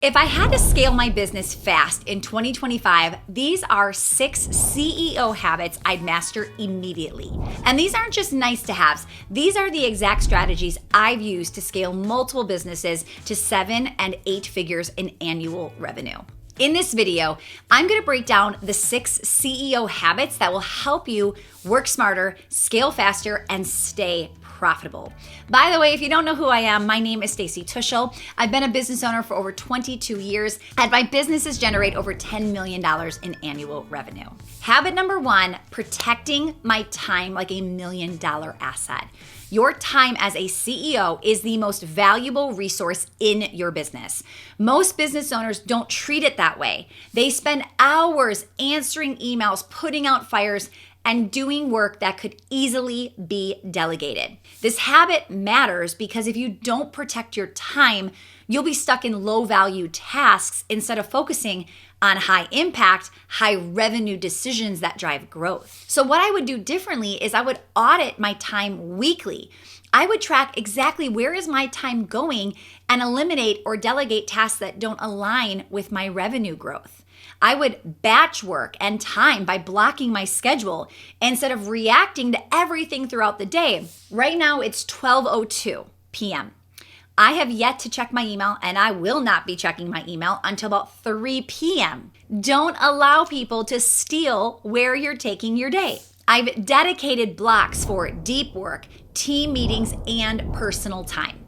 If I had to scale my business fast in 2025, these are 6 CEO habits I'd master immediately. And these aren't just nice to haves. These are the exact strategies I've used to scale multiple businesses to 7 and 8 figures in annual revenue. In this video, I'm going to break down the 6 CEO habits that will help you work smarter, scale faster, and stay profitable. By the way, if you don't know who I am, my name is Stacey Tuschel. I've been a business owner for over 22 years, and my businesses generate over $10 million in annual revenue. Habit number 1, protecting my time like $1 million asset. Your time as a CEO is the most valuable resource in your business. Most business owners don't treat it that way. They spend hours answering emails, putting out fires, and doing work that could easily be delegated. This habit matters because if you don't protect your time, you'll be stuck in low-value tasks instead of focusing on high-impact, high-revenue decisions that drive growth. So what I would do differently is I would audit my time weekly. I would track exactly where is my time going and eliminate or delegate tasks that don't align with my revenue growth. I would batch work and time by blocking my schedule instead of reacting to everything throughout the day. Right now, it's 12:02 p.m. I have yet to check my email, and I will not be checking my email until about 3 p.m. Don't allow people to steal where you're taking your day. I've dedicated blocks for deep work, team meetings, and personal time.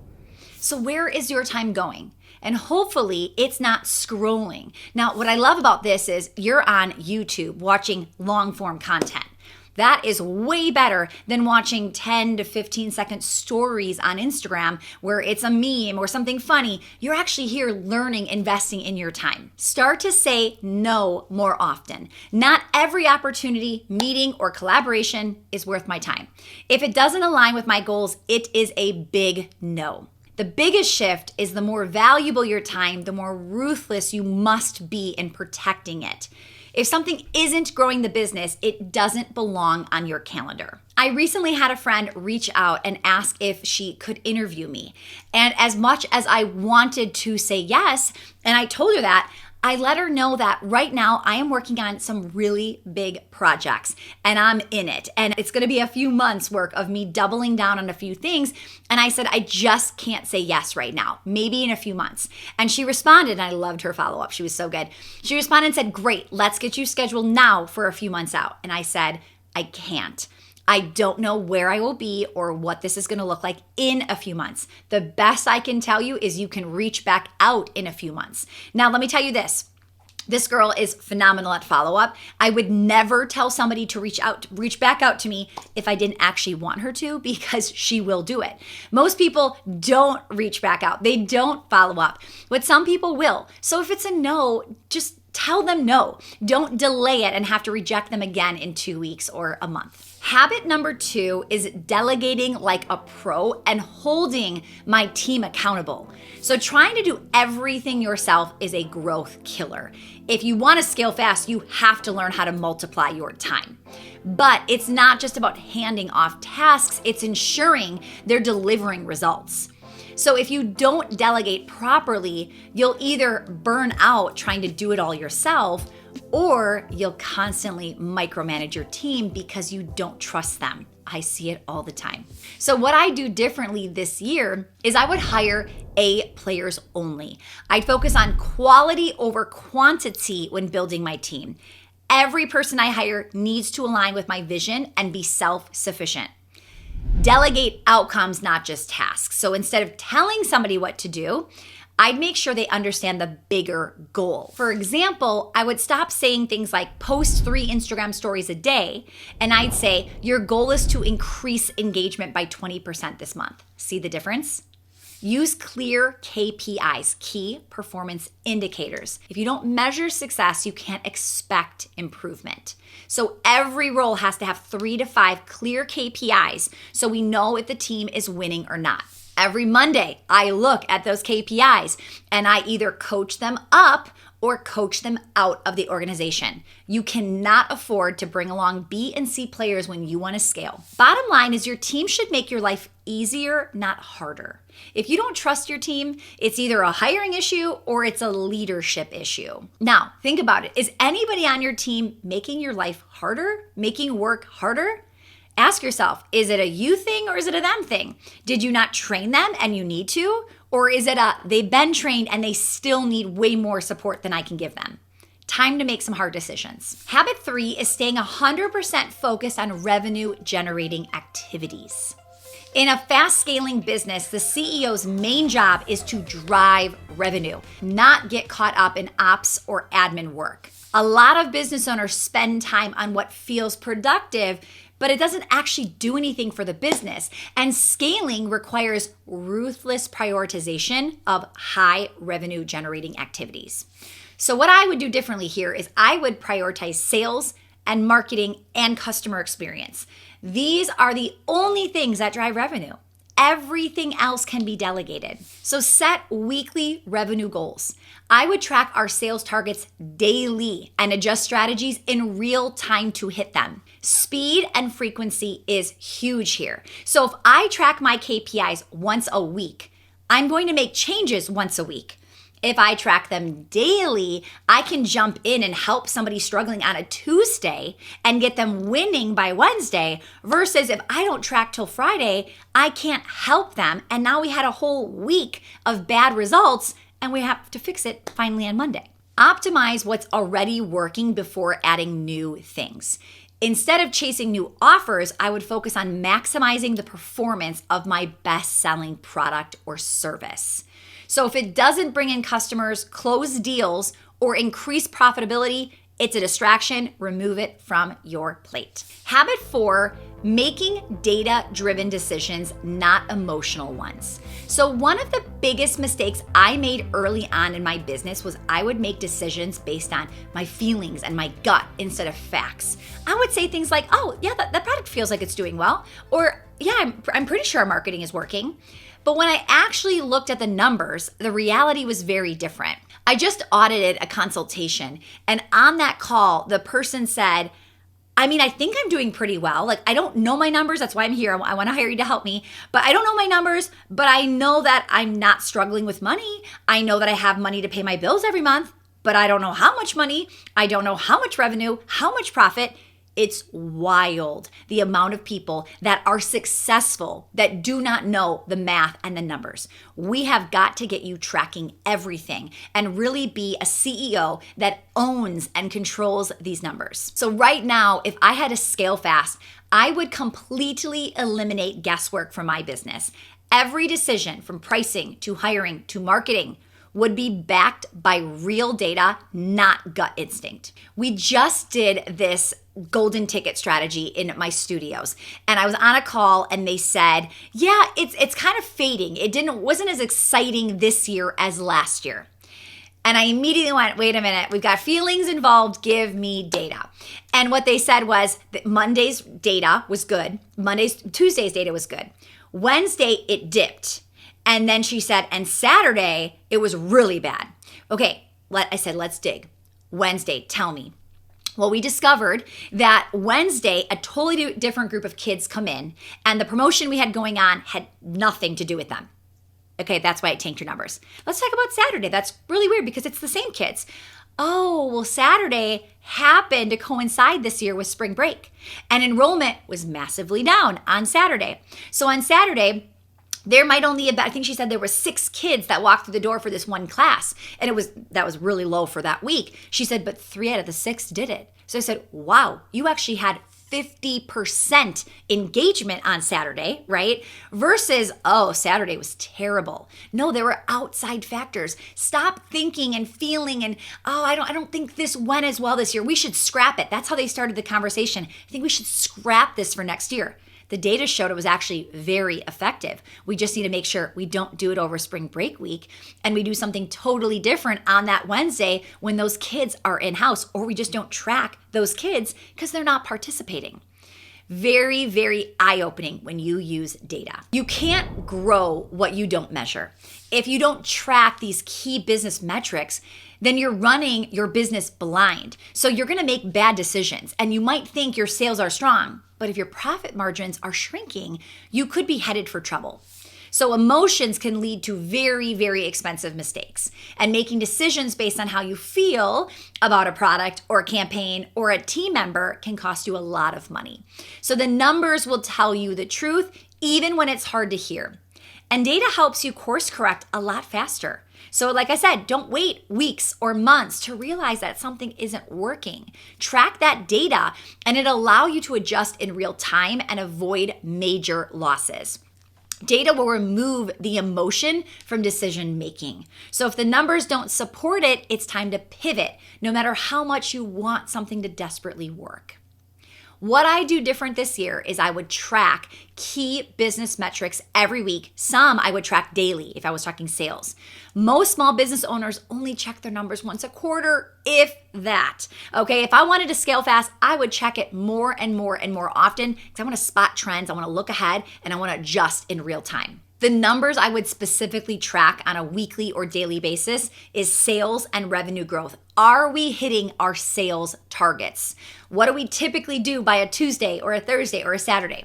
So where is your time going? And hopefully it's not scrolling. Now, what I love about this is you're on YouTube watching long form content. That is way better than watching 10 to 15 second stories on Instagram where it's a meme or something funny. You're actually here learning, investing in your time. Start to say no more often. Not every opportunity, meeting, or collaboration is worth my time. If it doesn't align with my goals, it is a big no. The biggest shift is the more valuable your time, the more ruthless you must be in protecting it. If something isn't growing the business, it doesn't belong on your calendar. I recently had a friend reach out and ask if she could interview me. And as much as I wanted to say yes, and I told her that, I let her know that right now I am working on some really big projects and I'm in it. And it's going to be a few months work of me doubling down on a few things. And I said, I just can't say yes right now, maybe in a few months. And she responded, and I loved her follow-up. She was so good. She responded and said, great, let's get you scheduled now for a few months out. And I said, I can't. I don't know where I will be or what this is going to look like in a few months. The best I can tell you is you can reach back out in a few months. Now, let me tell you this. This girl is phenomenal at follow-up. I would never tell somebody to reach back out to me if I didn't actually want her to, because she will do it. Most people don't reach back out. They don't follow up, but some people will. So if it's a no, just tell them no. Don't delay it and have to reject them again in 2 weeks or a month. Habit number 2 is delegating like a pro and holding my team accountable. So trying to do everything yourself is a growth killer. If you want to scale fast, you have to learn how to multiply your time. But it's not just about handing off tasks, it's ensuring they're delivering results. So if you don't delegate properly, you'll either burn out trying to do it all yourself, or you'll constantly micromanage your team because you don't trust them. I see it all the time. So what I do differently this year is I would hire A players only. I'd focus on quality over quantity when building my team. Every person I hire needs to align with my vision and be self-sufficient. Delegate outcomes, not just tasks. So instead of telling somebody what to do, I'd make sure they understand the bigger goal. For example, I would stop saying things like post 3 Instagram stories a day, and I'd say your goal is to increase engagement by 20% this month. See the difference? Use clear KPIs, key performance indicators. If you don't measure success, you can't expect improvement. So every role has to have 3 to 5 clear KPIs so we know if the team is winning or not. Every Monday, I look at those KPIs and I either coach them up or coach them out of the organization. You cannot afford to bring along B and C players when you want to scale. Bottom line is your team should make your life easier, not harder. If you don't trust your team, it's either a hiring issue or it's a leadership issue. Now, think about it. Is anybody on your team making your life harder, making work harder? Ask yourself, is it a you thing or is it a them thing? Did you not train them and you need to? Or is it a they've been trained and they still need way more support than I can give them? Time to make some hard decisions. Habit 3 is staying 100% focused on revenue generating activities. In a fast scaling business, the CEO's main job is to drive revenue, not get caught up in ops or admin work. A lot of business owners spend time on what feels productive, but it doesn't actually do anything for the business. And scaling requires ruthless prioritization of high revenue generating activities. So what I would do differently here is I would prioritize sales and marketing and customer experience. These are the only things that drive revenue. Everything else can be delegated. So set weekly revenue goals. I would track our sales targets daily and adjust strategies in real time to hit them. Speed and frequency is huge here. So if I track my KPIs once a week, I'm going to make changes once a week. If I track them daily, I can jump in and help somebody struggling on a Tuesday and get them winning by Wednesday, versus if I don't track till Friday, I can't help them. And now we had a whole week of bad results and we have to fix it finally on Monday. Optimize what's already working before adding new things. Instead of chasing new offers, I would focus on maximizing the performance of my best-selling product or service. So if it doesn't bring in customers, close deals, or increase profitability, it's a distraction. Remove it from your plate. Habit 4, making data-driven decisions, not emotional ones. So one of the biggest mistakes I made early on in my business was I would make decisions based on my feelings and my gut instead of facts. I would say things like, oh, yeah, that product feels like it's doing well. Or, yeah, I'm pretty sure our marketing is working. But when I actually looked at the numbers, the reality was very different. I just audited a consultation, and on that call, the person said, I think I'm doing pretty well. Like, I don't know my numbers. That's why I'm here. I want to hire you to help me. But I don't know my numbers, but I know that I'm not struggling with money. I know that I have money to pay my bills every month, but I don't know how much money. I don't know how much revenue, how much profit. It's wild, the amount of people that are successful that do not know the math and the numbers. We have got to get you tracking everything and really be a CEO that owns and controls these numbers. So right now, if I had to scale fast, I would completely eliminate guesswork from my business. Every decision from pricing to hiring to marketing would be backed by real data, not gut instinct. We just did this golden ticket strategy in my studios, and I was on a call and they said, yeah, it's kind of fading. Wasn't as exciting this year as last year. And I immediately went, wait a minute, we've got feelings involved, give me data. And what they said was that Monday's data was good. Tuesday's data was good. Wednesday, it dipped. And then she said, and Saturday, it was really bad. Okay, I said, let's dig. Wednesday, tell me. Well, we discovered that Wednesday, a totally different group of kids come in, and the promotion we had going on had nothing to do with them. Okay, that's why it tanked your numbers. Let's talk about Saturday. That's really weird because it's the same kids. Oh, well, Saturday happened to coincide this year with spring break, and enrollment was massively down on Saturday. So on Saturday, there might only have been, I think she said there were 6 kids that walked through the door for this one class. And that was really low for that week. She said, but 3 out of the 6 did it. So I said, wow, you actually had 50% engagement on Saturday, right? Versus, oh, Saturday was terrible. No, there were outside factors. Stop thinking and feeling and, oh, I don't think this went as well this year. We should scrap it. That's how they started the conversation. I think we should scrap this for next year. The data showed it was actually very effective. We just need to make sure we don't do it over spring break week and we do something totally different on that Wednesday when those kids are in-house, or we just don't track those kids because they're not participating. Very, very eye-opening when you use data. You can't grow what you don't measure. If you don't track these key business metrics, then you're running your business blind. So you're gonna make bad decisions, and you might think your sales are strong, but if your profit margins are shrinking, you could be headed for trouble. So emotions can lead to very, very expensive mistakes. And making decisions based on how you feel about a product or a campaign or a team member can cost you a lot of money. So the numbers will tell you the truth, even when it's hard to hear. And data helps you course correct a lot faster. So like I said, don't wait weeks or months to realize that something isn't working. Track that data, and it'll allow you to adjust in real time and avoid major losses. Data will remove the emotion from decision making. So if the numbers don't support it, it's time to pivot, no matter how much you want something to desperately work. What I do different this year is I would track key business metrics every week. Some I would track daily if I was tracking sales. Most small business owners only check their numbers once a quarter, if that. Okay, if I wanted to scale fast, I would check it more and more and more often because I want to spot trends, I want to look ahead, and I want to adjust in real time. The numbers I would specifically track on a weekly or daily basis is sales and revenue growth. Are we hitting our sales targets? What do we typically do by a Tuesday or a Thursday or a Saturday?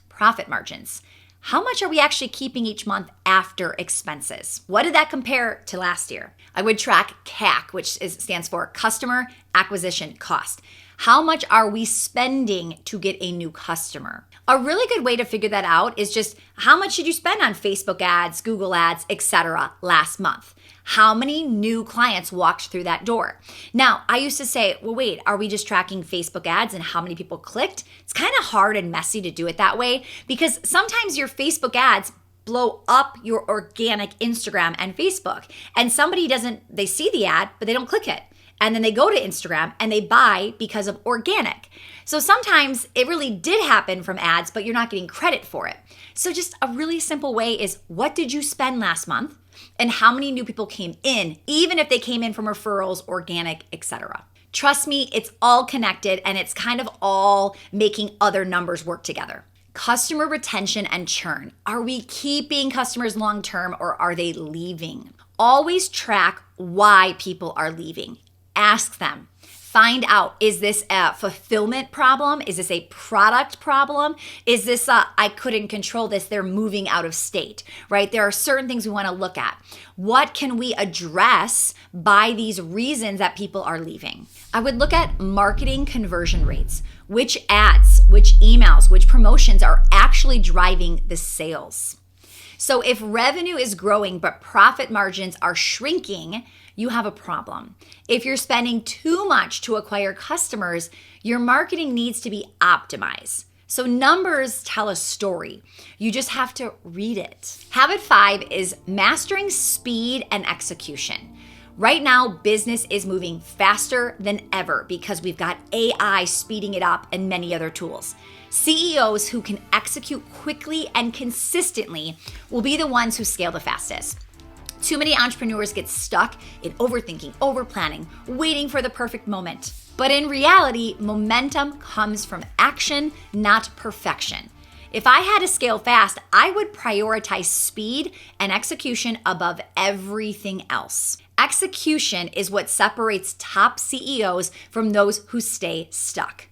Profit margins. How much are we actually keeping each month after expenses? What did that compare to last year? I would track CAC, which stands for Customer Acquisition Cost. How much are we spending to get a new customer? A really good way to figure that out is just how much did you spend on Facebook ads, Google ads, etc. last month? How many new clients walked through that door? Now, I used to say, well, wait, are we just tracking Facebook ads and how many people clicked? It's kind of hard and messy to do it that way because sometimes your Facebook ads blow up your organic Instagram and Facebook, and they see the ad, but they don't click it. And then they go to Instagram and they buy because of organic. So sometimes it really did happen from ads, but you're not getting credit for it. So just a really simple way is, what did you spend last month? And how many new people came in, even if they came in from referrals, organic, etc. Trust me, it's all connected and it's kind of all making other numbers work together. Customer retention and churn. Are we keeping customers long-term or are they leaving? Always track why people are leaving. Ask them. Find out, is this a fulfillment problem? Is this a product problem? Is this I couldn't control this, they're moving out of state, right? There are certain things we want to look at. What can we address by these reasons that people are leaving? I would look at marketing conversion rates. Which ads, which emails, which promotions are actually driving the sales? So if revenue is growing but profit margins are shrinking, you have a problem. If you're spending too much to acquire customers, your marketing needs to be optimized. So numbers tell a story. You just have to read it. Habit 5 is mastering speed and execution. Right now, business is moving faster than ever because we've got AI speeding it up and many other tools. CEOs who can execute quickly and consistently will be the ones who scale the fastest. Too many entrepreneurs get stuck in overthinking, overplanning, waiting for the perfect moment. But in reality, momentum comes from action, not perfection. If I had to scale fast, I would prioritize speed and execution above everything else. Execution is what separates top CEOs from those who stay stuck.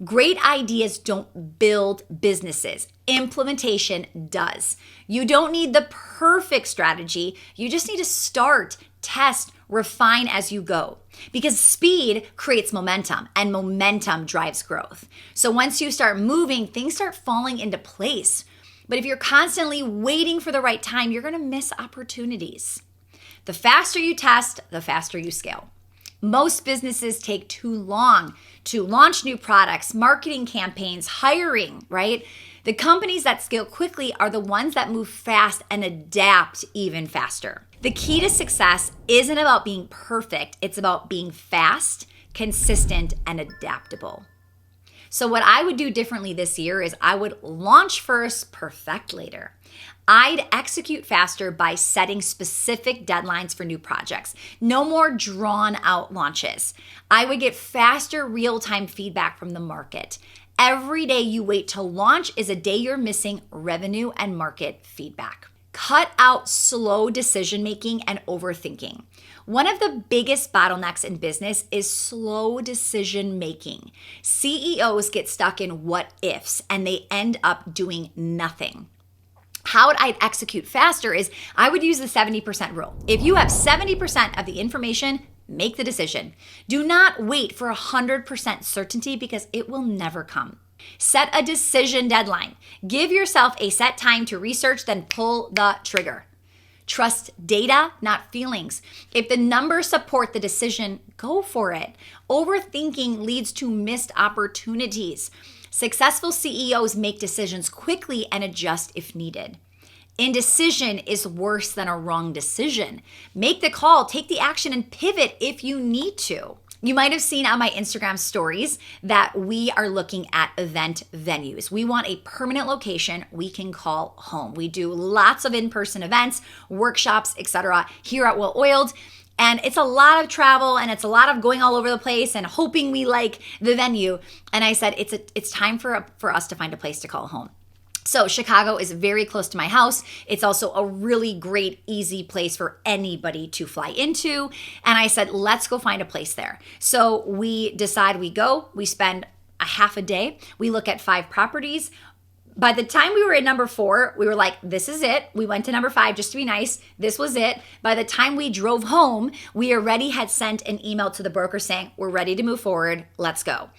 Great ideas don't build businesses. Implementation does. You don't need the perfect strategy. You just need to start, test, refine as you go. Because speed creates momentum and momentum drives growth. So once you start moving, things start falling into place. But if you're constantly waiting for the right time, you're going to miss opportunities. The faster you test, the faster you scale. Most businesses take too long to launch new products, marketing campaigns, hiring, right? The companies that scale quickly are the ones that move fast and adapt even faster. The key to success isn't about being perfect. It's about being fast, consistent, and adaptable. So what I would do differently this year is I would launch first, perfect later. I'd execute faster by setting specific deadlines for new projects. No more drawn out launches. I would get faster real-time feedback from the market. Every day you wait to launch is a day you're missing revenue and market feedback. Cut out slow decision making and overthinking. One of the biggest bottlenecks in business is slow decision making. CEOs get stuck in what ifs and they end up doing nothing. How I'd execute faster is I would use the 70% rule. If you have 70% of the information, make the decision. Do not wait for 100% certainty because it will never come. Set a decision deadline. Give yourself a set time to research, then pull the trigger. Trust data, not feelings. If the numbers support the decision, go for it. Overthinking leads to missed opportunities. Successful CEOs make decisions quickly and adjust if needed. Indecision is worse than a wrong decision. Make the call, take the action, and pivot if you need to. You might have seen on my Instagram stories that we are looking at event venues. We want a permanent location we can call home. We do lots of in-person events, workshops, etc. here at Well Oiled. And it's a lot of travel and it's a lot of going all over the place and hoping we like the venue. And I said, it's time for us to find a place to call home. So Chicago is very close to my house. It's also a really great, easy place for anybody to fly into. And I said, let's go find a place there. So we decide we spend a half a day. We look at 5 properties. By the time we were at number 4, we were like, this is it. We went to number 5 just to be nice. This was it. By the time we drove home, we already had sent an email to the broker saying, we're ready to move forward. Let's go.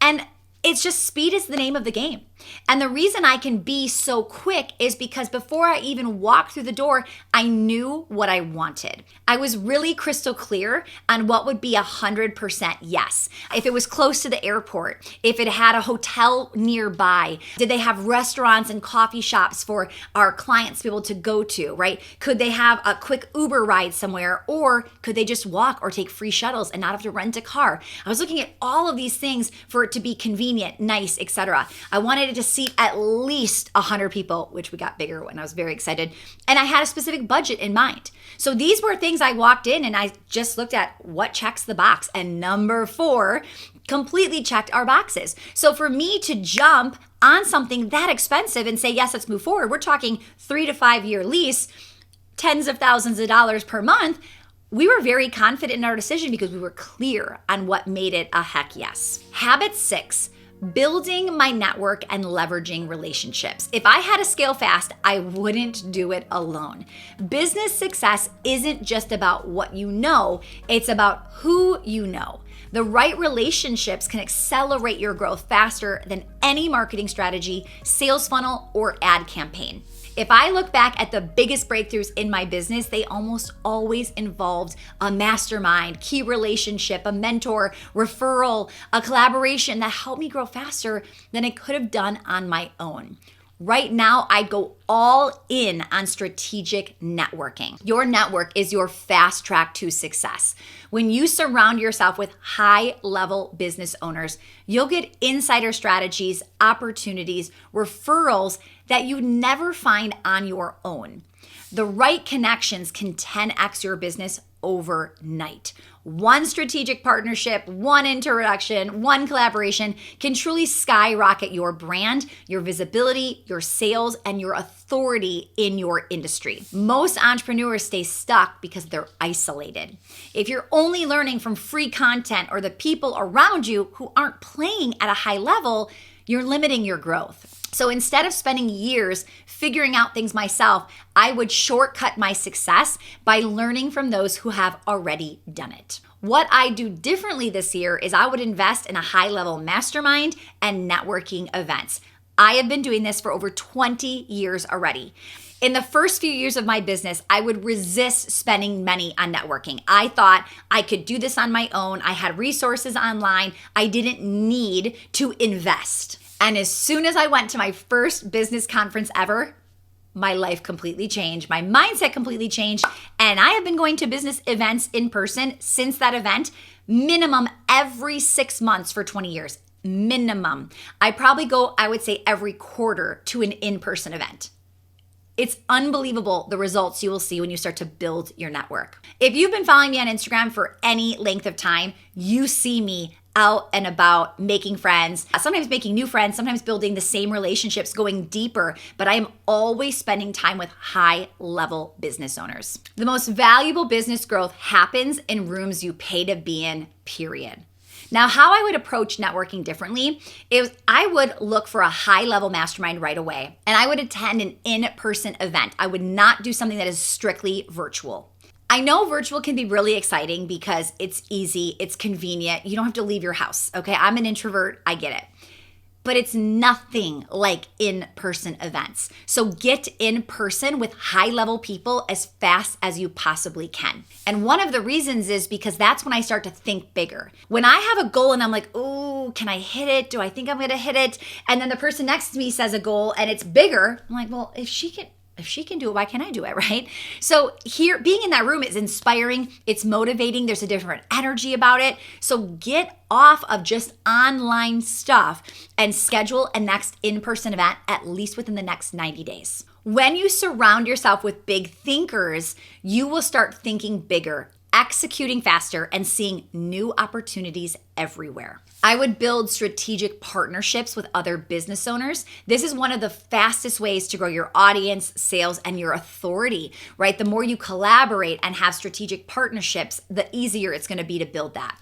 And it's just speed is the name of the game. And the reason I can be so quick is because before I even walked through the door, I knew what I wanted. I was really crystal clear on what would be 100% yes. If it was close to the airport, if it had a hotel nearby, did they have restaurants and coffee shops for our clients to be able to go to, right? Could they have a quick Uber ride somewhere, or could they just walk or take free shuttles and not have to rent a car? I was looking at all of these things for it to be convenient, nice, etc. I wanted it to seat at least 100 people, which we got bigger when I was very excited. And I had a specific budget in mind. So these were things I walked in and I just looked at what checks the box. And number 4 completely checked our boxes. So for me to jump on something that expensive and say, yes, let's move forward, we're talking 3 to 5 year lease, tens of thousands of dollars per month. We were very confident in our decision because we were clear on what made it a heck yes. Habit 6, building my network and leveraging relationships. If I had to scale fast, I wouldn't do it alone. Business success isn't just about what you know, it's about who you know. The right relationships can accelerate your growth faster than any marketing strategy, sales funnel, or ad campaign. If I look back at the biggest breakthroughs in my business, they almost always involved a mastermind, key relationship, a mentor, referral, a collaboration that helped me grow faster than I could have done on my own. Right now, I go all in on strategic networking. Your network is your fast track to success. When you surround yourself with high-level business owners, you'll get insider strategies, opportunities, referrals that you never find on your own. The right connections can 10x your business overnight. One strategic partnership, one introduction, one collaboration can truly skyrocket your brand, your visibility, your sales, and your authority in your industry. Most entrepreneurs stay stuck because they're isolated. If you're only learning from free content or the people around you who aren't playing at a high level, you're limiting your growth. So instead of spending years figuring out things myself, I would shortcut my success by learning from those who have already done it. What I do differently this year is I would invest in a high-level mastermind and networking events. I have been doing this for over 20 years already. In the first few years of my business, I would resist spending money on networking. I thought I could do this on my own. I had resources online. I didn't need to invest. And as soon as I went to my first business conference ever, my life completely changed. My mindset completely changed. And I have been going to business events in person since that event, minimum every 6 months for 20 years. Minimum. I probably go, I would say, every quarter to an in-person event. It's unbelievable the results you will see when you start to build your network. If you've been following me on Instagram for any length of time, you see me out and about making friends, sometimes making new friends, sometimes building the same relationships, going deeper, but I am always spending time with high-level business owners. The most valuable business growth happens in rooms you pay to be in, period. Now, how I would approach networking differently is I would look for a high-level mastermind right away, and I would attend an in-person event. I would not do something that is strictly virtual. I know virtual can be really exciting because it's easy, it's convenient, you don't have to leave your house, okay? I'm an introvert, I get it. But it's nothing like in-person events. So get in person with high-level people as fast as you possibly can. And one of the reasons is because that's when I start to think bigger. When I have a goal and I'm like, oh, can I hit it? Do I think I'm gonna hit it? And then the person next to me says a goal and it's bigger, I'm like, well, if she can do it, why can't I do it, right? So here, being in that room is inspiring, it's motivating, there's a different energy about it. So get off of just online stuff and schedule a next in-person event at least within the next 90 days. When you surround yourself with big thinkers, you will start thinking bigger, executing faster, and seeing new opportunities everywhere. I would build strategic partnerships with other business owners. This is one of the fastest ways to grow your audience, sales, and your authority, right? The more you collaborate and have strategic partnerships, the easier it's going to be to build that.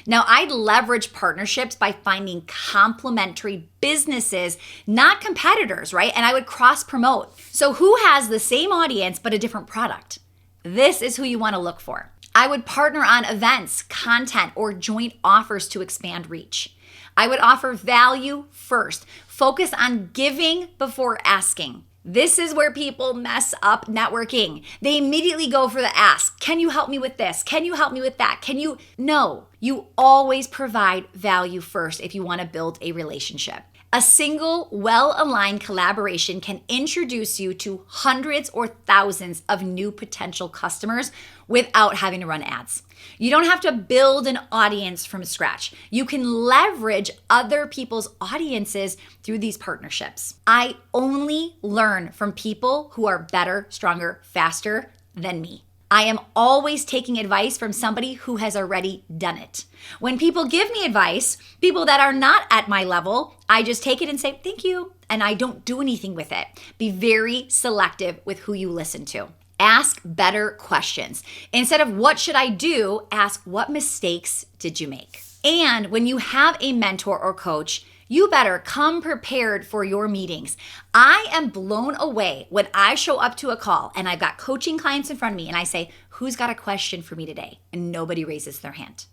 Now, I'd leverage partnerships by finding complementary businesses, not competitors, right? And I would cross promote. So who has the same audience but a different product? This is who you want to look for. I would partner on events, content, or joint offers to expand reach. I would offer value first. Focus on giving before asking. This is where people mess up networking. They immediately go for the ask. Can you help me with this? Can you help me with that? No, you always provide value first if you want to build a relationship. A single, well-aligned collaboration can introduce you to hundreds or thousands of new potential customers without having to run ads. You don't have to build an audience from scratch. You can leverage other people's audiences through these partnerships. I only learn from people who are better, stronger, faster than me. I am always taking advice from somebody who has already done it. When people give me advice, people that are not at my level, I just take it and say, thank you, and I don't do anything with it. Be very selective with who you listen to. Ask better questions. Instead of what should I do, ask what mistakes did you make? And when you have a mentor or coach, you better come prepared for your meetings. I am blown away when I show up to a call and I've got coaching clients in front of me and I say, who's got a question for me today? And nobody raises their hand.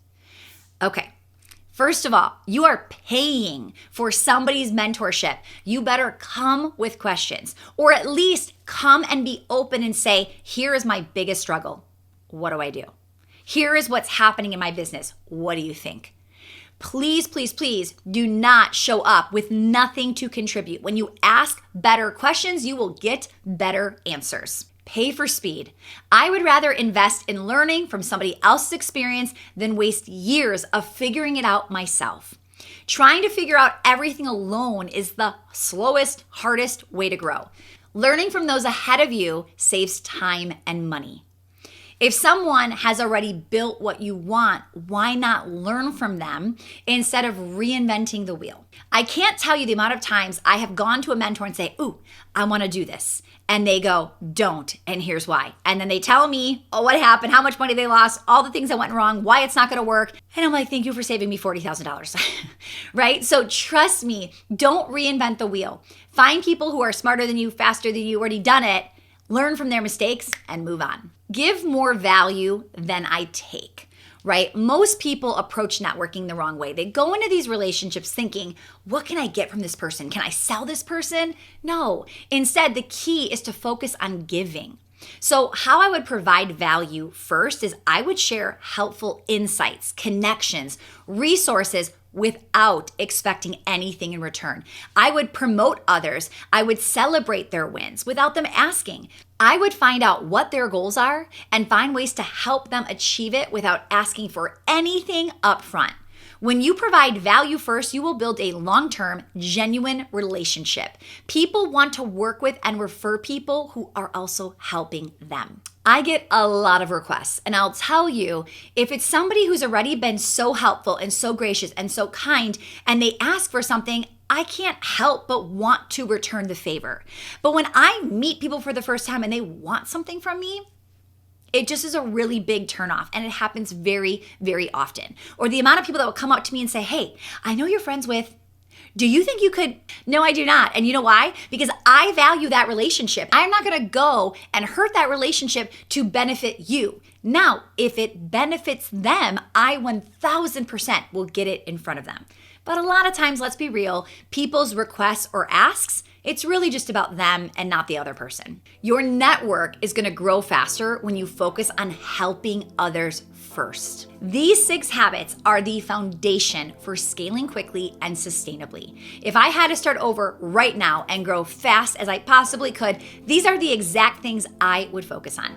Okay, first of all, you are paying for somebody's mentorship. You better come with questions, or at least come and be open and say, here is my biggest struggle. What do I do? Here is what's happening in my business. What do you think? Please, please, please do not show up with nothing to contribute. When you ask better questions, you will get better answers. Pay for speed. I would rather invest in learning from somebody else's experience than waste years of figuring it out myself. Trying to figure out everything alone is the slowest, hardest way to grow. Learning from those ahead of you saves time and money. If someone has already built what you want, why not learn from them instead of reinventing the wheel? I can't tell you the amount of times I have gone to a mentor and say, ooh, I want to do this. And they go, don't, and here's why. And then they tell me, oh, what happened, how much money they lost, all the things that went wrong, why it's not going to work. And I'm like, thank you for saving me $40,000, right? So trust me, don't reinvent the wheel. Find people who are smarter than you, faster than you, already done it. Learn from their mistakes and move on. Give more value than I take, right? Most people approach networking the wrong way. They go into these relationships thinking, what can I get from this person? Can I sell this person? No. Instead, the key is to focus on giving. So how I would provide value first is I would share helpful insights, connections, resources without expecting anything in return. I would promote others. I would celebrate their wins without them asking. I would find out what their goals are and find ways to help them achieve it without asking for anything up front. When you provide value first, you will build a long-term, genuine relationship. People want to work with and refer people who are also helping them. I get a lot of requests, and I'll tell you, if it's somebody who's already been so helpful and so gracious and so kind, and they ask for something, I can't help but want to return the favor. But when I meet people for the first time and they want something from me, it just is a really big turnoff, and it happens very, very often. Or the amount of people that will come up to me and say, hey, I know you're friends with, do you think you could? No, I do not. And you know why? Because I value that relationship. I'm not going to go and hurt that relationship to benefit you. Now, if it benefits them, I 1000% will get it in front of them. But a lot of times, let's be real, people's requests or asks, it's really just about them and not the other person. Your network is going to grow faster when you focus on helping others first. These 6 habits are the foundation for scaling quickly and sustainably. If I had to start over right now and grow fast as I possibly could, these are the exact things I would focus on.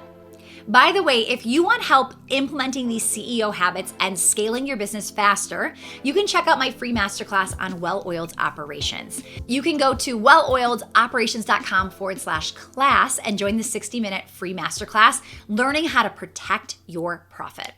By the way, if you want help implementing these CEO habits and scaling your business faster, you can check out my free masterclass on well-oiled operations. You can go to welloiledoperations.com/class and join the 60-minute free masterclass, learning how to protect your profit.